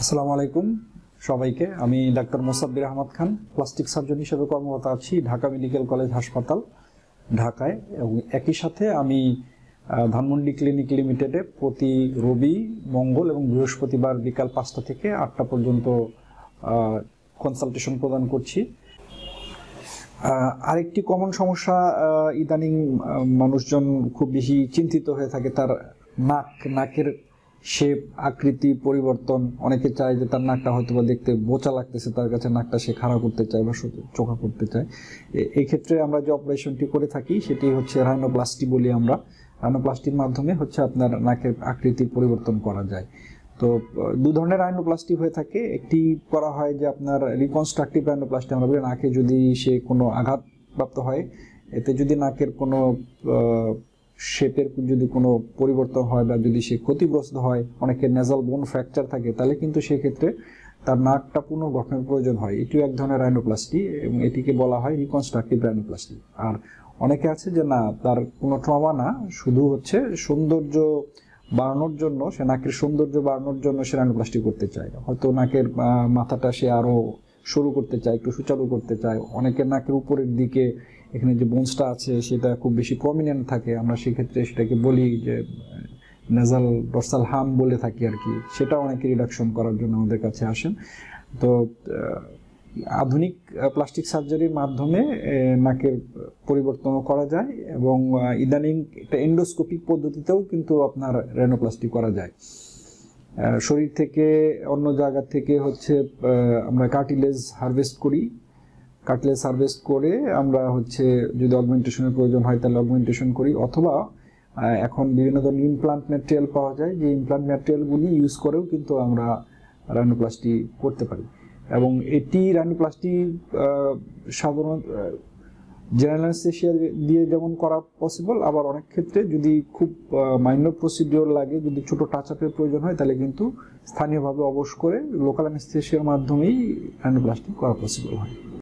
আসসালামু আলাইকুম সবাইকে। আমি doctor Mosabbir Ahmad Khan, plastic surgeon হিসেবে কর্মরত আছি ঢাকা মেডিকেল কলেজ হাসপাতাল ঢাকায়। এবং একই সাথে আমি ধানমন্ডি ক্লিনিক লিমিটেডে প্রতি রবি, মঙ্গল এবং বৃহস্পতিবার বিকাল 5টা থেকে 8টা পর্যন্ত কনসালটেশন প্রদান করছি। আরেকটি কমন সমস্যা, ইদানিং মানুষজন খুব বেশি চিন্তিত হয়ে থাকে তার নাকের শেপ, আকৃতি পরিবর্তন। অনেকে চায় যে তার নাকটা হয়তো বা দেখতে বোচা লাগতেছে, তার কাছে নাকটা সে খাড়া করতে চায় বা চোখা করতে চায়। এই ক্ষেত্রে আমরা যে অপারেশনটি করে থাকি সেটি হচ্ছে রাইনোপ্লাস্টি বলি আমরা। রাইনোপ্লাস্টির মাধ্যমে হচ্ছে আপনার নাকের আকৃতির পরিবর্তন করা যায়। তো দু ধরনের রাইনোপ্লাস্টি হয়ে থাকে। একটি করা হয় যে আপনার রিকনস্ট্রাকটিভ রাইনোপ্লাস্টি, আমরা বলি নাকে যদি সে কোনো আঘাতপ্রাপ্ত হয়, এতে যদি নাকের কোনো শেপের যদি কোনো পরিবর্তন হয় বা যদি সে ক্ষতিগ্রস্ত হয়, অনেকের নেজাল বোন ফ্র্যাকচার থাকে, তাহলে কিন্তু সেক্ষেত্রে তার নাকটা পুনর্গঠনের প্রয়োজন হয়। এটিও এক ধরনের রাইনোপ্লাস্টি এবং এটিকে বলা হয় রিকনস্ট্রাকটিভ রাইনোপ্লাস্টি। আর অনেকে আছে যে না, তার কোনো ট্রমা না, শুধু হচ্ছে সৌন্দর্য বাড়ানোর জন্য, সে নাকের সৌন্দর্য বাড়ানোর জন্য সে রাইনোপ্লাস্টি করতে চায়। হয়তো নাকের মাথাটা সে আরও সরু করতে চায়, একটু সুচারু করতে চায়। অনেকের নাকের উপরের দিকে এখানে যে বোনসটা আছে সেটা খুব বেশি প্রমিনেন্ট থাকে, আমরা সেক্ষেত্রে সেটাকে বলি যে নেজাল ডরসাল হাম বলে থাকি আর কি। সেটা অনেকে রিডাকশন করার জন্য আমাদের কাছে আসেন। তো আধুনিক প্লাস্টিক সার্জারির মাধ্যমে নাকের পরিবর্তনও করা যায় এবং ইদানিং একটা এন্ডোস্কোপিক পদ্ধতিতেও কিন্তু আপনার রাইনোপ্লাস্টি করা যায়। শরীর থেকে অন্য জায়গা থেকে হচ্ছে আমরা কার্টিলেজ হারভেস্ট করি। কার্টিলেজ হারভেস্ট করে আমরা হচ্ছে যদি অগমেন্টেশনের প্রয়োজন হয় তাহলে অগমেন্টেশন করি, অথবা এখন বিভিন্ন ধরনের ইমপ্লান্ট ম্যাটেরিয়াল পাওয়া যায়, যে ইমপ্লান্ট ম্যাটেরিয়ালগুলি ইউজ করেও কিন্তু আমরা রাইনোপ্লাস্টি করতে পারি। এবং এটি রাইনোপ্লাস্টি সাধারণত জেনারেল অ্যানেস্থেসিয়া দিয়ে যেমন করা পসিবল, আবার অনেক ক্ষেত্রে যদি খুব মাইনর প্রসিডিওর লাগে, যদি ছোট টাচ আপের প্রয়োজন হয়, তাহলে কিন্তু স্থানীয়ভাবে অবশ করে লোকাল অ্যানেস্থেসিয়ার মাধ্যমেই রাইনোপ্লাস্টি করা পসিবল হয়।